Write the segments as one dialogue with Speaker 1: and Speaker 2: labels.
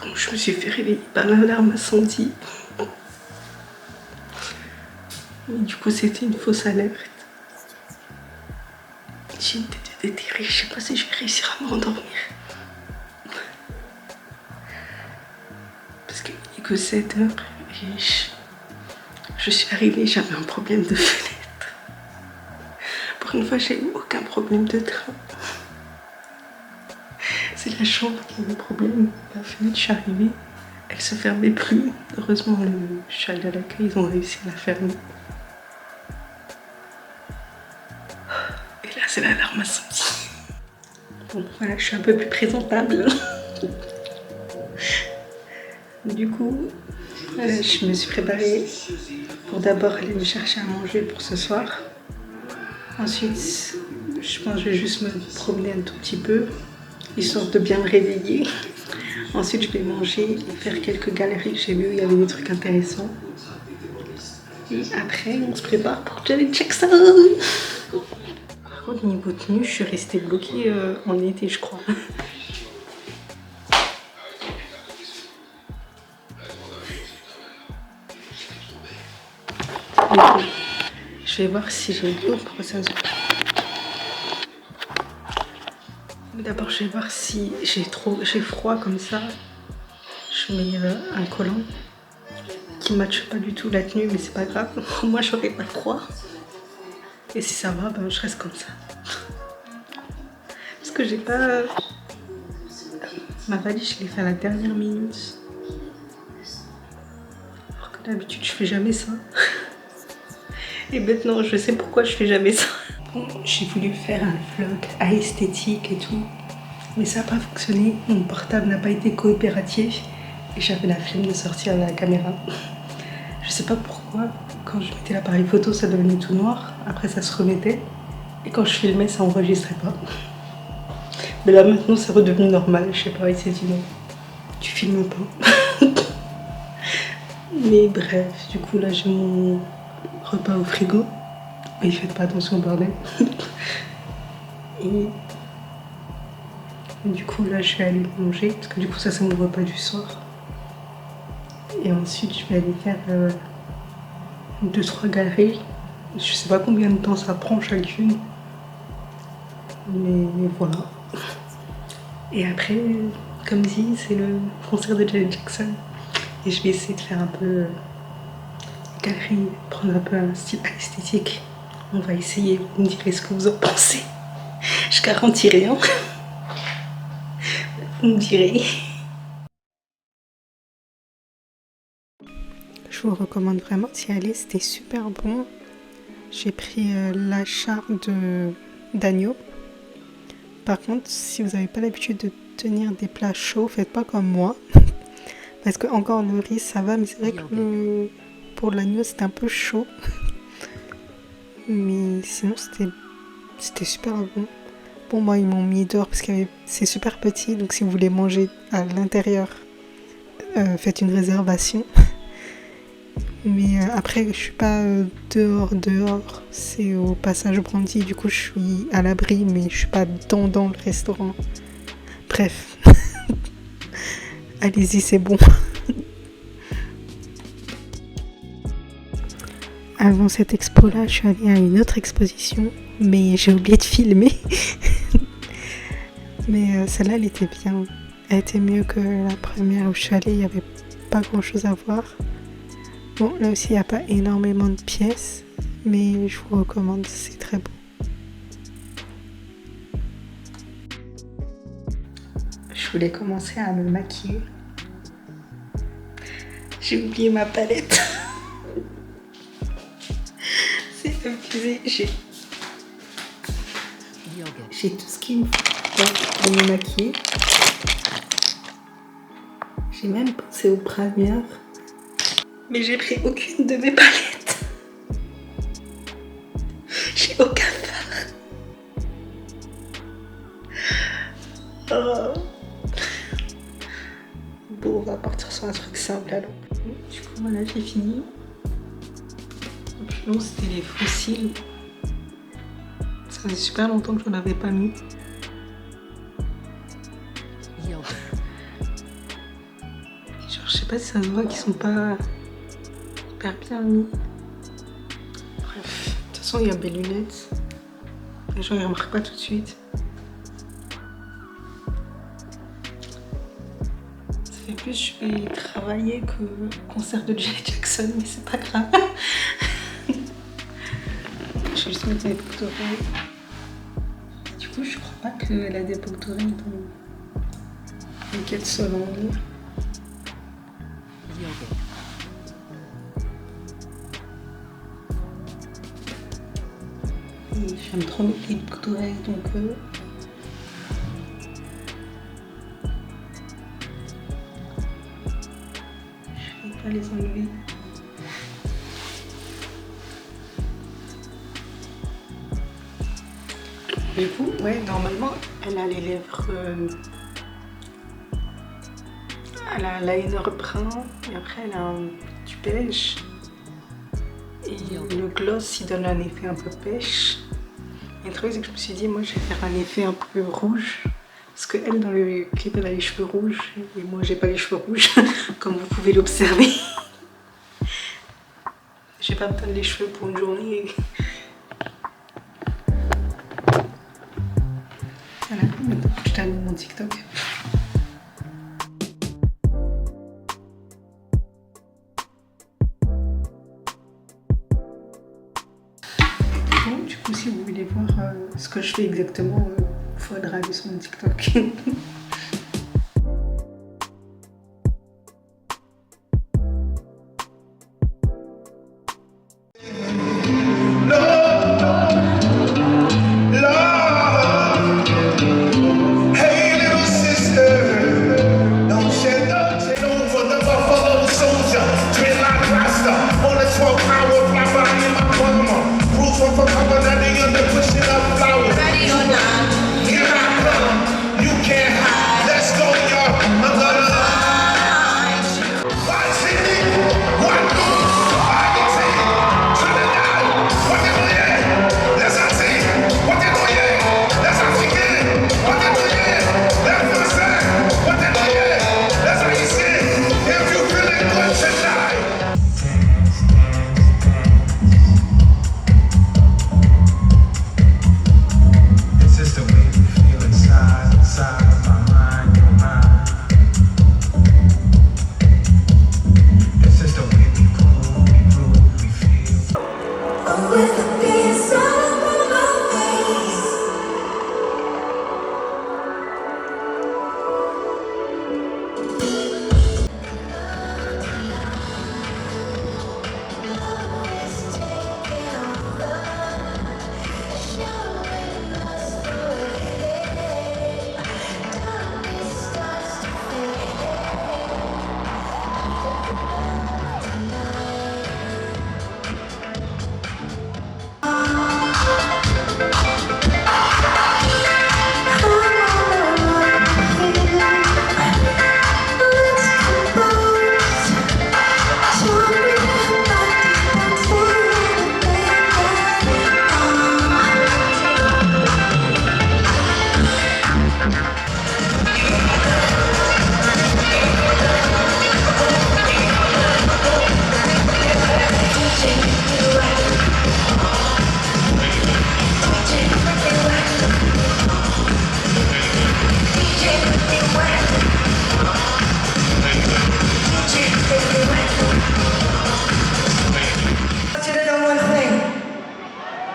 Speaker 1: Bon, je me suis fait réveiller par l'alarme incendie. Et du coup, c'était une fausse alerte. J'ai une tête déterrée, je sais pas si je vais réussir à me rendormir. Parce qu'il n'est que 7 heures et je suis arrivée, j'avais un problème de fenêtre. Pour une fois, j'ai eu aucun problème de train. C'est la chambre qui avait problème. La fenêtre, je suis arrivée, elle se fermait plus. Heureusement, je suis allée à l'accueil, ils ont réussi à la fermer. Et là, c'est l'alarme incendie. Bon, voilà, je suis un peu plus présentable. Du coup, je me suis préparée pour d'abord aller me chercher à manger pour ce soir. Ensuite, je pense que je vais juste me promener un tout petit peu, histoire de bien me réveiller. Ensuite, je vais manger et faire quelques galeries. J'ai vu, il y avait des trucs intéressants. Et après, on se prépare pour Janet Jackson. Par contre, niveau tenue, je suis restée bloquée en été, je crois. Donc, je vais voir si j'ai d'autres processus. D'abord, je vais voir si j'ai froid comme ça. Je mets un collant qui ne matche pas du tout la tenue, mais c'est pas grave. Moi, j'aurai pas froid. Et si ça va, ben, je reste comme ça. Parce que j'ai pas... Ma valise, je l'ai fait à la dernière minute. Alors que d'habitude, je fais jamais ça. Et maintenant, je sais pourquoi je fais jamais ça. Bon, j'ai voulu faire un vlog à esthétique et tout. Mais ça n'a pas fonctionné. Mon portable n'a pas été coopératif. Et j'avais la flemme de sortir la caméra. Je sais pas pourquoi, quand je mettais l'appareil photo, ça devenait tout noir. Après, ça se remettait. Et quand je filmais, ça enregistrait pas. Mais là, maintenant, c'est redevenu normal. Je sais pas, il s'est dit non, tu filmes pas. Mais bref, du coup, là, j'ai mon repas au frigo. Mais faites pas attention au bordel. Et du coup, là, je vais aller manger. Parce que du coup, ça, c'est mon repas du soir. Et ensuite, je vais aller faire 2-3 galeries. Je sais pas combien de temps ça prend chacune. Mais voilà. Et après, comme dit, c'est le concert de Janet Jackson. Et je vais essayer de faire un peu galerie, prendre un peu un style esthétique. On va essayer, vous me direz ce que vous en pensez. Je garantis rien. Vous me direz. Je vous recommande vraiment d'y aller, c'était super bon. J'ai pris l'achat d'agneau. Par contre, si vous n'avez pas l'habitude de tenir des plats chauds, faites pas comme moi. Parce que encore le riz ça va, mais c'est vrai que pour l'agneau c'était un peu chaud. Mais sinon c'était super bon. Bon, moi ils m'ont mis dehors parce que c'est super petit, donc si vous voulez manger à l'intérieur, faites une réservation. Mais après je suis pas dehors, c'est au passage Brandy, du coup je suis à l'abri, mais je suis pas dans le restaurant. Bref, allez-y, c'est bon. Avant cette expo-là, je suis allée à une autre exposition, mais j'ai oublié de filmer. Mais celle-là, elle était bien. Elle était mieux que la première où je suis allée, il n'y avait pas grand-chose à voir. Bon, là aussi, il n'y a pas énormément de pièces, mais je vous recommande, c'est très beau. Je voulais commencer à me maquiller. J'ai oublié ma palette. C'est abusé. J'ai tout ce qu'il me faut pour me maquiller. J'ai même pensé au primer. Mais j'ai pris aucune de mes palettes. J'ai aucun fard. Oh. Bon, on va partir sur un truc simple alors. Du coup, voilà, j'ai fini. Non, c'était les faux cils. Ça faisait super longtemps que je n'en avais pas mis. pas si ça se voit qu'ils sont pas hyper bien mis. Bref, de toute façon il y a mes lunettes. Les gens ils remarquent pas tout de suite. Ça fait plus je vais travailler que concert de Janet Jackson, mais c'est pas grave. Je vais juste mettre mes boucles d'oreilles. Du coup, je crois pas qu'elle a des boucles d'oreilles dans les quêtes secondes. J'aime trop mettre les boucles d'oreilles, donc je vais pas les enlever. Du coup, ouais, normalement, elle a les lèvres... elle a un liner brun, et après elle a du beige. Et le gloss, il donne un effet un peu pêche. Et le truc, c'est que je me suis dit, moi, je vais faire un effet un peu rouge. Parce qu'elle, dans le clip, elle a les cheveux rouges. Et moi, j'ai pas les cheveux rouges, comme vous pouvez l'observer. Je vais pas me teindre les cheveux pour une journée. Voilà, maintenant je termine mon TikTok. Bon, du coup, si vous voulez voir ce que je fais exactement, il faudra aller sur mon TikTok.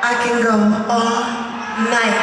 Speaker 2: I can go all night.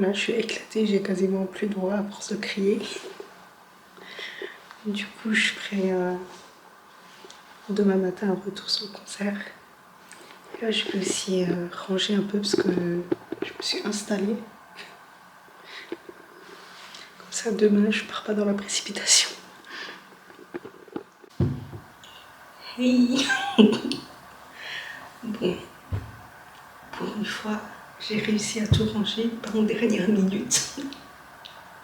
Speaker 1: là, je suis éclatée, j'ai quasiment plus de voix à force de crier. Du coup, je ferai demain matin un retour sur le concert. Et là, je vais aussi ranger un peu parce que je me suis installée. Comme ça, demain, je pars pas dans la précipitation. Hey. Bon, pour une fois, j'ai réussi à tout ranger par en dernière minute.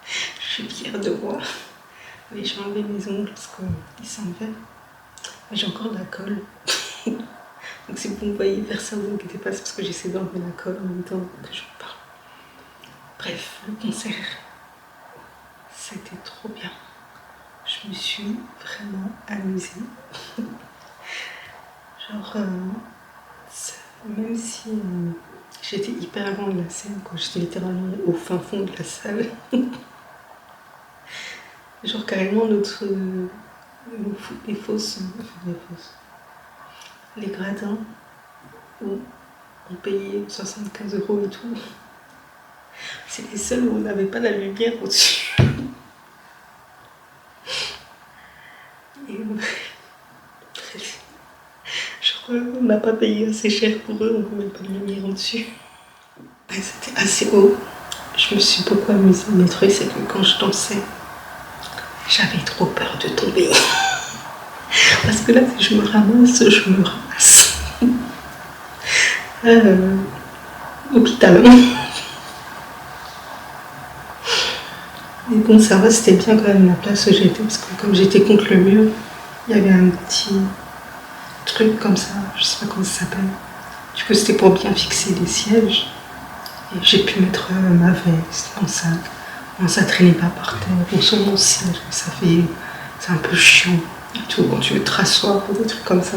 Speaker 1: Je suis fière de moi. Mais j'ai enlevé mes ongles parce qu'ils s'enlevaient. J'ai encore de la colle. Donc si vous me voyez faire ça, vous inquiétez pas, c'est parce que j'essaie d'enlever la colle en même temps que je vous parle. Bref, le concert, c'était trop bien. Je me suis vraiment amusée. Genre, même si j'étais hyper loin de la scène, quoi, j'étais littéralement au fin fond de la salle. Genre carrément les gradins où on payait 75 € et tout. C'est les seuls où on n'avait pas la lumière au-dessus. Et on n'a pas payé assez cher pour eux, donc on ne met pas de lumière au-dessus. C'était assez haut. Je me suis beaucoup amusée. Mais le truc, c'est que quand je dansais, j'avais trop peur de tomber. Parce que là, si je me ramasse, je me ramasse. Hôpital. Mais bon, ça va, c'était bien quand même la place où j'étais. Parce que comme j'étais contre le mur, il y avait un petit truc comme ça. Je sais pas comment ça s'appelle. Du coup, c'était pour bien fixer les sièges. Et j'ai pu mettre ma veste dans ça. Bon, ça traînait pas par terre. Bon, sur mon siège, c'est un peu chiant. Et tout, quand tu veux te rasseoir ou des trucs comme ça.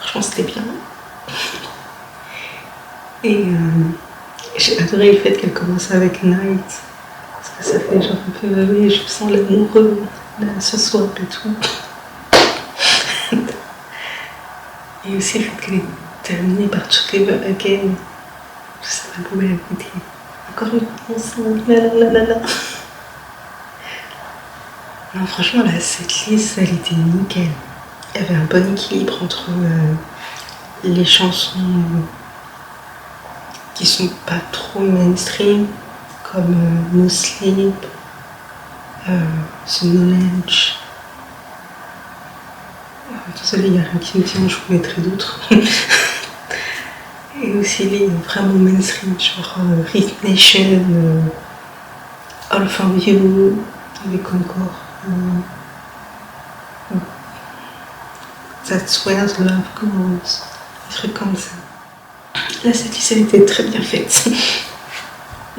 Speaker 1: Franchement, c'était bien. Et j'ai adoré le fait qu'elle commence avec Night. Parce que ça fait genre un peu, oui, je sens l'amoureux là, ce soir et tout. Et aussi le fait qu'elle est terminée par Together Again. Ça m'a beaucoup écouté. Encore une fois ensemble, nanana. Non, franchement, là, cette liste, elle était nickel. Il y avait un bon équilibre entre les chansons qui sont pas trop mainstream, comme No Sleep, The Knowledge. Désolée, il n'y a rien qui me tient, je vous mettrai d'autres. Et aussi les vraiment mainstream, genre Rhythm Nation, All For You, avec encore That's Where the Love Goes, des trucs comme ça. Là, cette liste, elle était très bien faite.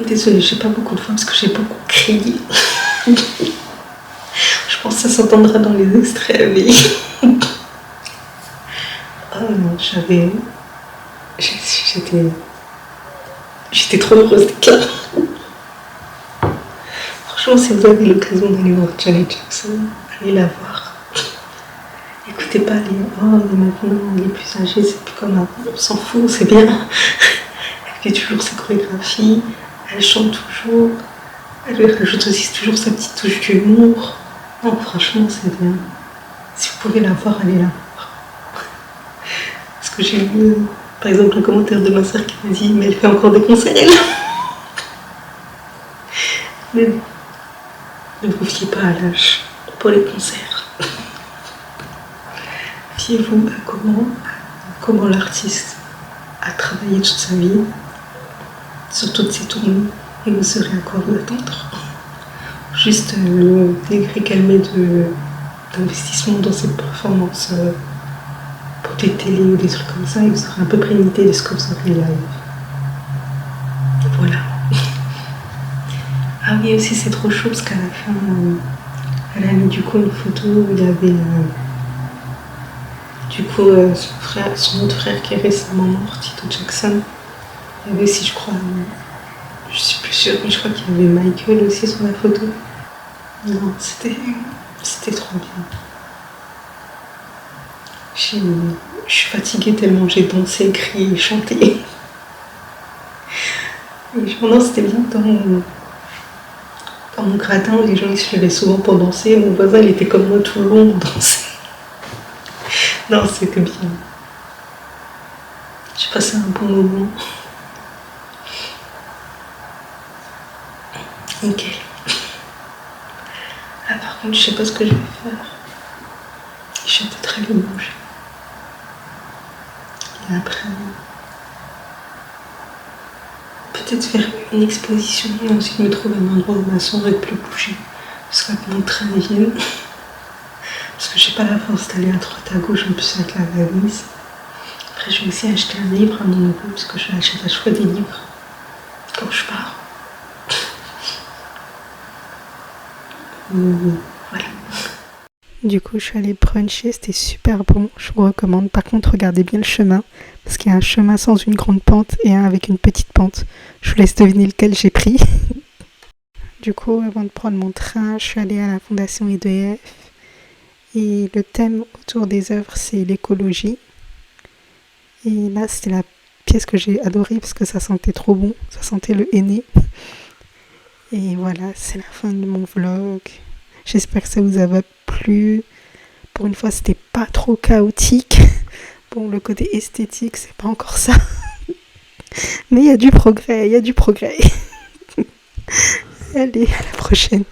Speaker 1: Désolée, j'ai pas beaucoup de voix parce que j'ai beaucoup crié. Je pense que ça s'entendra dans les extraits, mais... Oh non, j'étais trop heureuse d'être là. Franchement, si vous avez l'occasion d'aller voir Janet Jackson, allez la voir. Écoutez pas les « Oh, mais maintenant, les plus âgés, c'est plus comme avant. » On s'en fout, c'est bien. Elle fait toujours ses chorégraphies, elle chante toujours, elle lui rajoute aussi toujours sa petite touche d'humour. Non, franchement, c'est bien. Si vous pouvez la voir, allez la voir. Parce que j'ai vu, par exemple, un commentaire de ma soeur qui m'a dit « Mais elle fait encore des concerts, elle !» Mais bon, ne vous fiez pas à l'âge pour les concerts. Fiez-vous à comment l'artiste a travaillé toute sa vie sur toutes ses tournées et vous serez à quoi vous attendre. Juste le degré qu'elle met d'investissement dans cette performance pour des télés ou des trucs comme ça, et vous aurez à peu près une idée de ce que vous aurez live. Voilà. Ah oui, aussi c'est trop chaud parce qu'à la fin, elle a mis du coup une photo où il y avait du coup son autre frère qui est récemment mort, Tito Jackson. Il y avait aussi, je crois, je suis plus sûre, mais je crois qu'il y avait Michael aussi sur la photo. Non, c'était trop bien. Je suis fatiguée tellement j'ai dansé, crié, chanté. Et je non, c'était bien dans mon gratin, les gens ils se levaient souvent pour danser. Mon voisin il était comme moi tout le long pour danser. Non, c'était bien. J'ai passé un bon moment. Nickel. Ah, par contre, je sais pas ce que je vais faire. Je vais peut-être aller manger. Et après, peut-être faire une exposition et ensuite me trouver un endroit où ma soeur ne peut plus bouger. Jusqu'à que mon train vienne. Parce que j'ai pas la force d'aller à droite à gauche en plus avec la valise. Après, je vais aussi acheter un livre à mon neveu parce que je vais acheter à chaque fois des livres quand je pars. Voilà. Du coup, je suis allée bruncher, c'était super bon, je vous recommande. Par contre, regardez bien le chemin, parce qu'il y a un chemin sans une grande pente et un avec une petite pente. Je vous laisse deviner lequel j'ai pris. Du coup, avant de prendre mon train, je suis allée à la Fondation EDF. Et le thème autour des œuvres, c'est l'écologie. Et là, c'était la pièce que j'ai adorée parce que ça sentait trop bon, ça sentait le henné. Et voilà, c'est la fin de mon vlog. J'espère que ça vous a plu. Pour une fois, c'était pas trop chaotique. Bon, le côté esthétique, c'est pas encore ça. Mais il y a du progrès, il y a du progrès. Allez, à la prochaine.